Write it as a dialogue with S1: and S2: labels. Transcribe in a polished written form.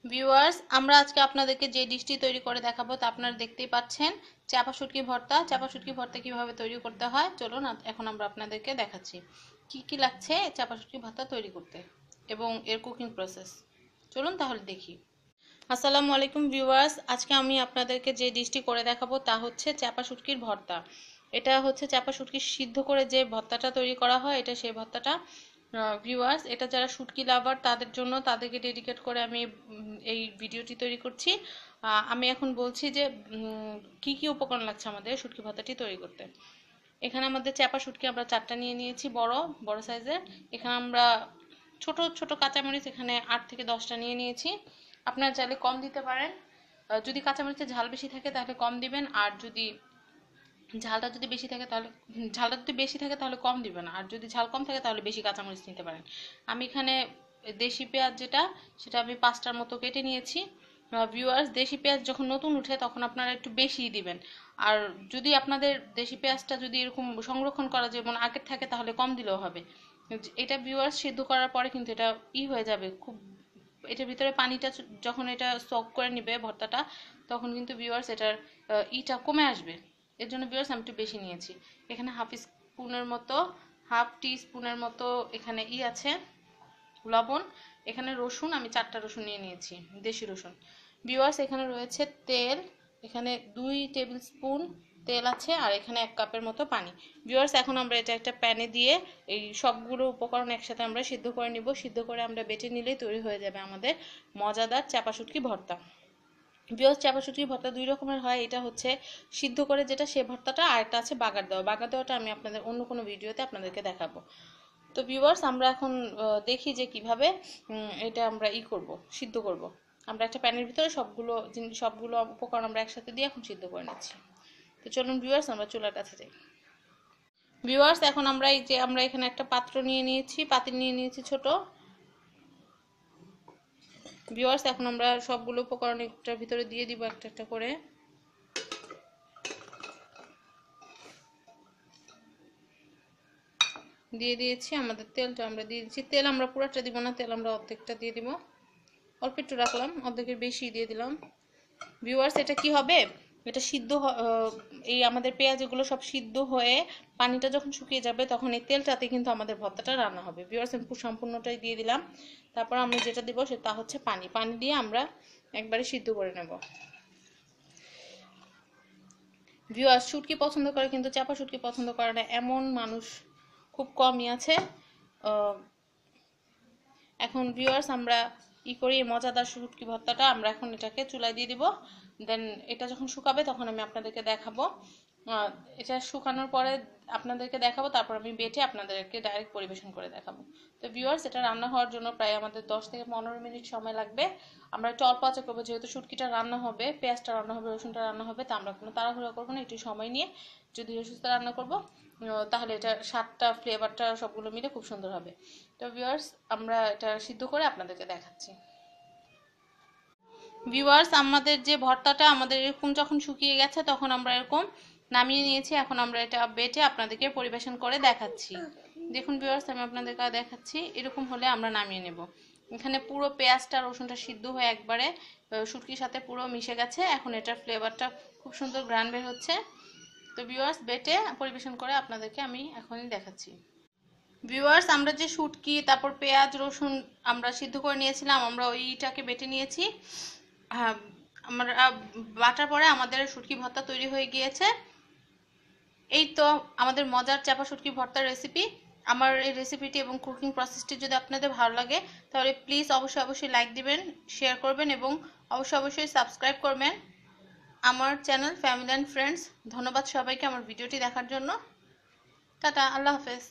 S1: Viewers, আমরা আজকে আপনাদেরকে যে ডিশটি তৈরি করে দেখাবো তা আপনারা দেখতেই পাচ্ছেন, চাপা শুটকি ভর্তা। চাপা শুটকি ভর্তা কিভাবে তৈরি করতে হয় চলুন এখন আমরা আপনাদেরকে দেখাচ্ছি কি কি লাগছে চাপা শুটকি ভর্তা তৈরি করতে এবং এর কুকিং প্রসেস। চলুন তাহলে দেখি। আসসালামু আলাইকুম ভিউয়ার্স, আজকে আমি আপনাদেরকে যে ডিশটি করে দেখাবো তা হচ্ছে চাপা শুটকির ভর্তা। এটা হচ্ছে চাপা শুটকি সিদ্ধ করে যে ভর্তাটা তৈরি করা হয়, এটা সেই ভর্তাটা। ভিউয়ার্স, এটা যারা শুটকি লাভার তাদের জন্য, তাদেরকে ডেডিকেট করে আমি এই ভিডিওটি তৈরি করছি। আমি এখন বলছি যে কি কি উপকরণ লাগছে আমাদের শুটকি ভর্তাটি তৈরি করতে। এখানে আমাদের চাপা শুটকি আমরা 4টা নিয়ে নিয়েছি, বড় বড় সাইজের। এখানে আমরা ছোট ছোট কাঁচামরিচ এখানে 8 থেকে 10টা নিয়ে নিয়েছি। আপনারা চাইলে কম দিতে পারেন, যদি কাঁচামরিচের ঝাল বেশি থাকে তাহলে কম দিবেন, আর যদি ঝালটা যদি বেশি থাকে তাহলে কম দিবেন, আর যদি ঝাল কম থাকে তাহলে বেশি কাঁচামরিচ নিতে পারেন। আমি এখানে দেশি পেঁয়াজ সেটা আমি 5টার মতো কেটে নিয়েছি। ভিউয়ার্স, দেশি পেঁয়াজ যখন নতুন উঠে তখন আপনারা একটু বেশি দিবেন, আর যদি আপনাদের দেশি পেঁয়াজটা যদি এরকম সংরক্ষণ করা যেমন আগের থাকে তাহলে কম দিলেও হবে। এটা ভিউয়ার্স সিদ্ধ করার পরে কিন্তু এটা হয়ে যাবে খুব, এটার ভিতরে পানিটা যখন এটা সক করে নিবে ভর্তাটা, তখন কিন্তু ভিউয়ার্স এটার কমে আসবে। এর জন্য ভিউয়ার্স আমি একটু বেশি নিয়েছি। এখানে হাফ টি স্পুনের মতো এখানে আছে লবণ। এখানে রসুন আমি 4টা রসুন নিয়ে নিয়েছি, দেশি রসুন। ভিউয়ার্স, এখানে রয়েছে তেল, এখানে 2 টেবিল স্পুন তেল আছে, আর এখানে 1 কাপের মতো পানি। ভিউয়ার্স, এখন আমরা এটা একটা প্যানে দিয়ে এই সবগুলো উপকরণ একসাথে আমরা সিদ্ধ করে নিব। সিদ্ধ করে আমরা বেটে নিলেই তৈরি হয়ে যাবে আমাদের মজাদার চাপা শুটকি ভর্তা। ভিউয়ার্স, চাপা শুটকি ভর্তা 2 রকমের হয়, এটা হচ্ছে সিদ্ধ করে যেটা সে ভর্তাটা, আর একটা আছে বাগার দেওয়া। বাগার দেওয়াটা আমি আপনাদের অন্য কোনো ভিডিওতে আপনাদেরকে দেখাবো। তো ভিউয়ার্স, আমরা এখন দেখি যে কিভাবে এটা আমরা করব, সিদ্ধ করব। আমরা একটা প্যানের ভিতরে সবগুলো উপকরণ আমরা একসাথে দিয়ে এখন সিদ্ধ করে নিচ্ছি। তো চলুন ভিউয়ার্স, আমরা চুলার কাছে যাই। ভিউয়ার্স, এখন আমরা এখানে একটা পাত্র নিয়ে নিয়েছি, পাতিল নিয়ে নিয়েছি ছোট। ভিউয়ার্স, এখন আমরা সবগুলো উপকরণ একটার ভিতরে দিয়ে দিব একটা একটা করে। দিয়ে দিয়েছি আমাদের তেলটা, আমরা দিয়ে দিচ্ছি। তেল আমরা পুরোটা দিব না, তেল আমরা অর্ধেকটা দিয়ে দিব, অল্প একটু রাখলাম, অর্ধেকের বেশি দিয়ে দিলাম। ভিউয়ার্স, এটা কি হবে, এটা এই আমাদের পেঁয়াজ এগুলো সব সিদ্ধ হয়ে পানিটা যখন শুকিয়ে যাবে তখন এই তেলটাতে কিন্তু আমাদের ভর্তাটা রান্না হবে। ভিউয়ার্স, আমি সম্পূর্ণটাই দিয়ে দিলাম। তারপর আমরা যেটা দিব সেটা হচ্ছে পানি। পানি দিয়ে আমরা একবারে সিদ্ধ করে নেব। ভিউয়ার্স, শুটকি পছন্দ করে কিন্তু চাপা শুটকি পছন্দ করে না এমন মানুষ খুব কমই আছে। এখন ভিউয়ার্স, আমরা করি, মজাদার শুটকি ভর্তাটা আমরা এখন এটাকে চুলায় দিয়ে দিব। দেন এটা যখন শুকাবে তখন আমি আপনাদেরকে দেখাবো। এটা শুকানোর পরে আপনাদেরকে দেখাবো, তারপর আমি বেটে আপনাদেরকে ডাইরেক্ট পরিবেশন করে দেখাবো। তো ভিউয়ার্স, এটা রান্না হওয়ার জন্য প্রায় আমাদের 10 থেকে 15 মিনিট সময় লাগবে। আমরা একটু অল্প আঁচে করবো, যেহেতু শুটকিটা রান্না হবে, পেঁয়াজটা রান্না হবে, রসুনটা রান্না হবে, তা আমরা কোনো তাড়াহুড়া করবো না, একটু সময় নিয়ে যদি সুস্থ রান্না করবো, তাহলে এটা স্বাদটা ফ্লেভারটা সবগুলো মিলে খুব সুন্দর হবে। তো ভিউয়ার্স, আমরা এটা সিদ্ধ করে আপনাদেরকে দেখাচ্ছি। ভিউয়ার্স, আমাদের যে ভর্তাটা আমাদের এরকম যখন শুকিয়ে গেছে তখন আমরা এরকম নামিয়ে নিয়েছি। এখন আমরা এটা বেটে আপনাদেরকে পরিবেশন করে দেখাচ্ছি। দেখুন ভিউয়ার্স, আমি আপনাদেরকে দেখাচ্ছি, এরকম হলে আমরা নামিয়ে নেব। এখানে পুরো পেঁয়াজটা রসুনটা সিদ্ধ হয়ে একবারে শুটকির সাথে পুরো মিশে গেছে। এখন এটার ফ্লেভারটা খুব সুন্দর ঘ্রাণ বের হচ্ছে। তো ভিউয়ার্স, বেটে পরিবেশন করে আপনাদেরকে আমি এখনই দেখাচ্ছি। ভিউয়ার্স, আমরা যে শুটকি তারপর পেঁয়াজ রসুন আমরা সিদ্ধ করে নিয়েছিলাম, আমরা ওইটাকে বেটে নিয়েছি। আমরা বাটার পরে আমাদের শুটকি ভর্তা তৈরি হয়ে গিয়েছে। এই তো আমাদের মজার চাপা শুটকি ভর্তার রেসিপি। আমার এই রেসিপিটি এবং কুকিং প্রসেসটি যদি আপনাদের ভালো লাগে তাহলে প্লিজ অবশ্যই লাইক দিবেন, শেয়ার করবেন এবং অবশ্যই সাবস্ক্রাইব করবেন আমার চ্যানেল ফ্যামিলি অ্যান্ড ফ্রেন্ডস। ধন্যবাদ সবাইকে আমার ভিডিওটি দেখার জন্য। টাটা, আল্লাহ হাফেজ।